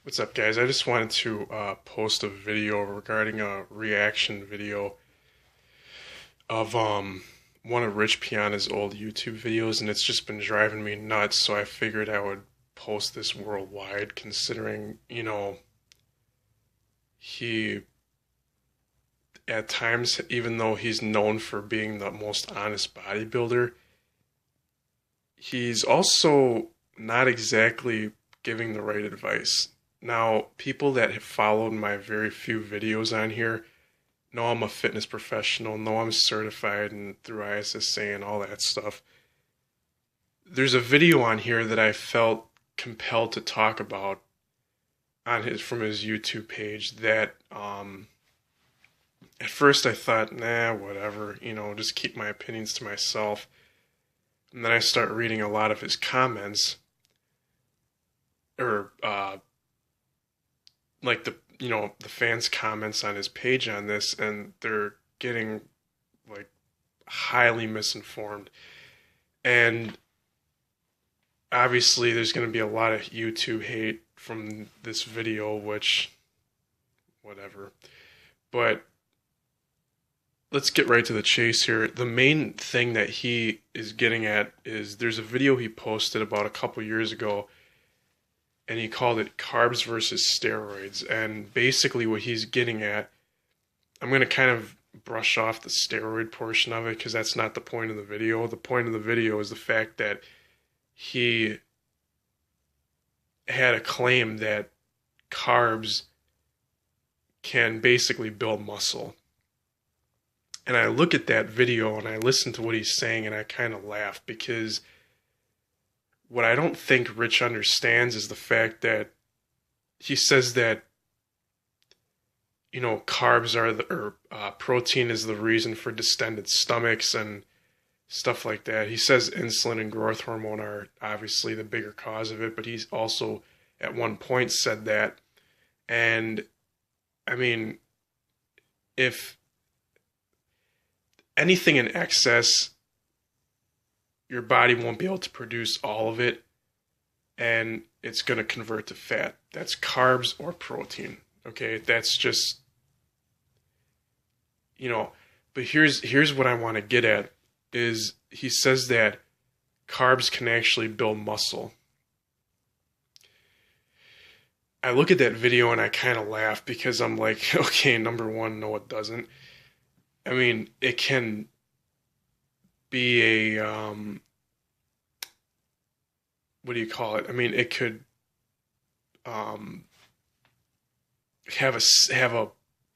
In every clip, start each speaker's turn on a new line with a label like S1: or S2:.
S1: What's up, guys? I just wanted to post a video regarding a reaction video of one of Rich Piana's old YouTube videos, and it's just been driving me nuts. So I figured I would post this worldwide, considering he at times, even though he's known for being the most honest bodybuilder, he's also not exactly giving the right advice. Now, people that have followed my very few videos on here know I'm a fitness professional, know I'm certified and through ISSA and all that stuff. There's a video on here that I felt compelled to talk about on from his YouTube page that at first I thought, nah, whatever, just keep my opinions to myself. And then I start reading a lot of his comments, or like the fans' comments on his page on this, and they're getting like highly misinformed. And obviously there's going to be a lot of YouTube hate from this video, which whatever. But let's get right to the chase here. The main thing that he is getting at is there's a video he posted about a couple years ago, and he called it Carbs versus Steroids. And basically what he's getting at, I'm going to kind of brush off the steroid portion of it because that's not the point of the video. The point of the video is the fact that he had a claim that carbs can basically build muscle. And I look at that video and I listen to what he's saying and I kind of laugh, because what I don't think Rich understands is the fact that he says that, carbs protein is the reason for distended stomachs and stuff like that. He says insulin and growth hormone are obviously the bigger cause of it, but he's also at one point said that. And I mean, if anything in excess, your body won't be able to produce all of it, and it's going to convert to fat. That's carbs or protein. Okay, that's just, but here's what I want to get at is he says that carbs can actually build muscle. I look at that video and I kind of laugh because I'm like, okay, number one, no, it doesn't. I mean, it can be a, what do you call it? I mean, it could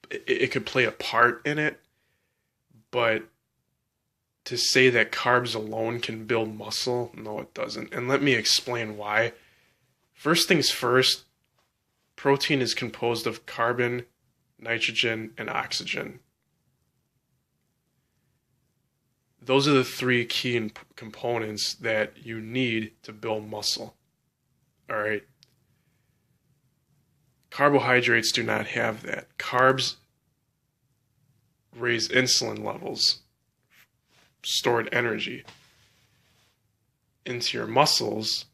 S1: it could play a part in it, but to say that carbs alone can build muscle, no, it doesn't. And let me explain why. First things first, protein is composed of carbon, nitrogen, and oxygen. Those are the three key components that you need to build muscle. All right. Carbohydrates do not have that. Carbs raise insulin levels, stored energy into your muscles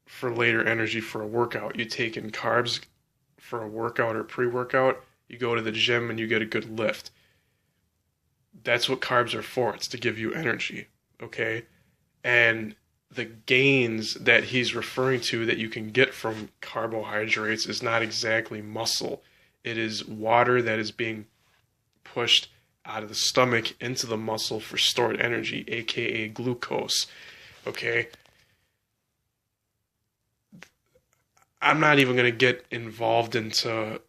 S1: for later energy for a workout. You take in carbs for a workout or pre-workout, you go to the gym and you get a good lift. That's what carbs are for. It's to give you energy, okay? And the gains that he's referring to that you can get from carbohydrates is not exactly muscle. It is water that is being pushed out of the stomach into the muscle for stored energy, aka glucose, okay? I'm not even going to get involved into,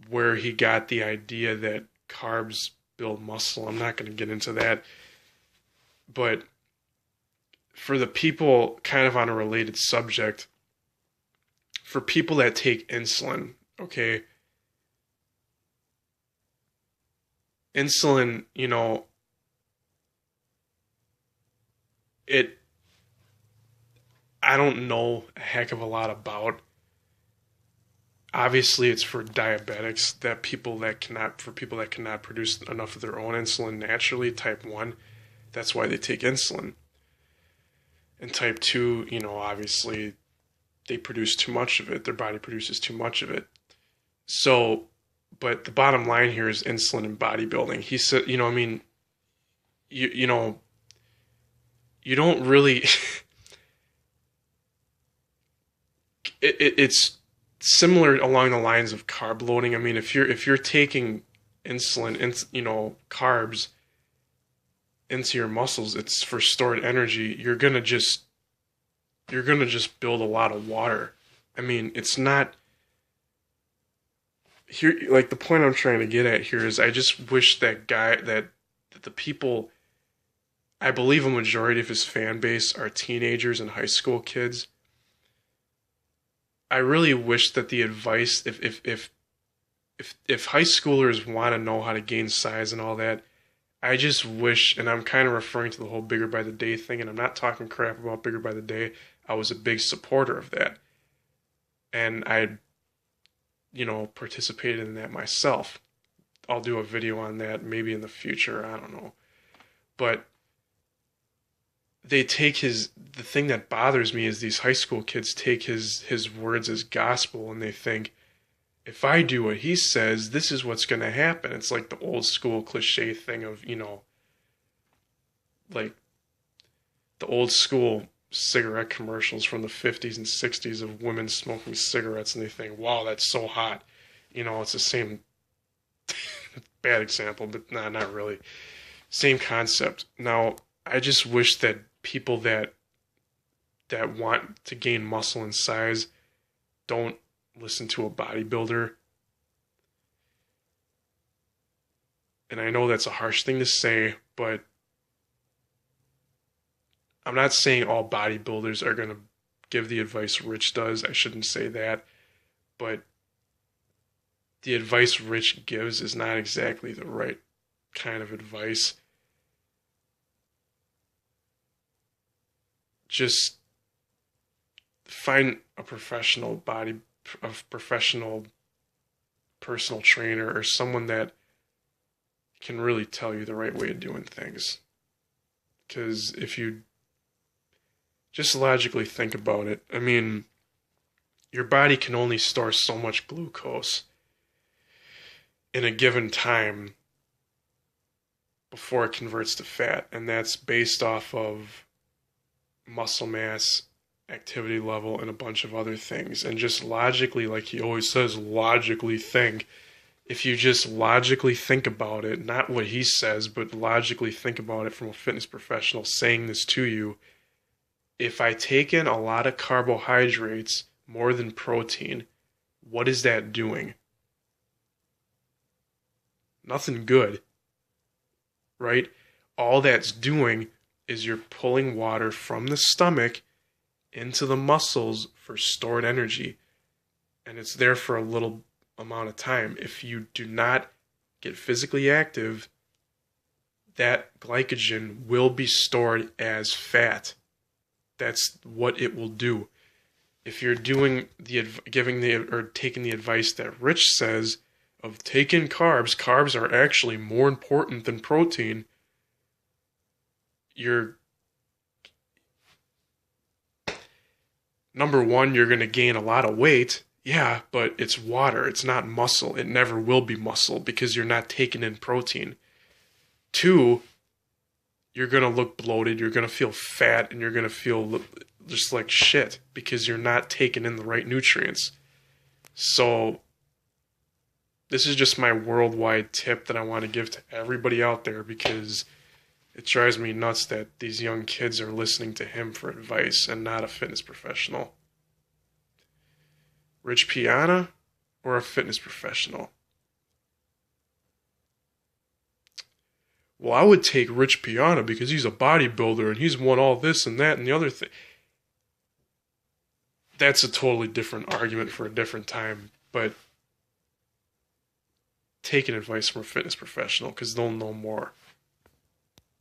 S1: where he got the idea that carbs build muscle. I'm not going to get into that. But for the people, kind of on a related subject, for people that take insulin, okay, insulin, I don't know a heck of a lot about. Obviously, it's for diabetics, for people that cannot produce enough of their own insulin naturally, type 1. That's why they take insulin. And type 2, obviously they produce too much of it. Their body produces too much of it. So, but the bottom line here is insulin and bodybuilding. He said, you know, I mean, you know, you don't really. It's similar along the lines of carb loading. I mean, if you're taking insulin, you know, carbs into your muscles, it's for stored energy. You're gonna just build a lot of water. I mean, it's not here. Like, the point I'm trying to get at here is, I just wish that the people, I believe a majority of his fan base are teenagers and high school kids. I really wish that the advice, if high schoolers want to know how to gain size and all that, I just wish, and I'm kind of referring to the whole bigger by the day thing, and I'm not talking crap about bigger by the day. I was a big supporter of that. And I, you know, participated in that myself. I'll do a video on that maybe in the future, I don't know. But they take the thing that bothers me is these high school kids take his words as gospel, and they think, if I do what he says, this is what's going to happen. It's like the old school cliche thing of, you know, like the old school cigarette commercials from the 50s and 60s of women smoking cigarettes, and they think, wow, that's so hot. You know, it's the same, bad example, but nah, not really. Same concept. Now, I just wish that people that want to gain muscle and size don't listen to a bodybuilder. And I know that's a harsh thing to say, but I'm not saying all bodybuilders are going to give the advice Rich does. I shouldn't say that. But the advice Rich gives is not exactly the right kind of advice. Just find a professional personal trainer, or someone that can really tell you the right way of doing things. Because if you just logically think about it, I mean, your body can only store so much glucose in a given time before it converts to fat, and that's based off of muscle mass, activity level, and a bunch of other things. And just logically, like he always says, logically think. If you just logically think about it, not what he says, but logically think about it from a fitness professional saying this to you, if I take in a lot of carbohydrates more than protein, what is that doing? Nothing good, right? All that's doing is you're pulling water from the stomach into the muscles for stored energy. And it's there for a little amount of time. If you do not get physically active, that glycogen will be stored as fat. That's what it will do. If you're taking the advice that Rich says of taking carbs are actually more important than protein, you're, number one, you're going to gain a lot of weight. Yeah, but it's water. It's not muscle. It never will be muscle because you're not taking in protein. Two, you're going to look bloated. You're going to feel fat, and you're going to feel just like shit because you're not taking in the right nutrients. So this is just my worldwide tip that I want to give to everybody out there, because it drives me nuts that these young kids are listening to him for advice and not a fitness professional. Rich Piana or a fitness professional? Well, I would take Rich Piana because he's a bodybuilder and he's won all this and that and the other thing. That's a totally different argument for a different time, but taking advice from a fitness professional because they'll know more.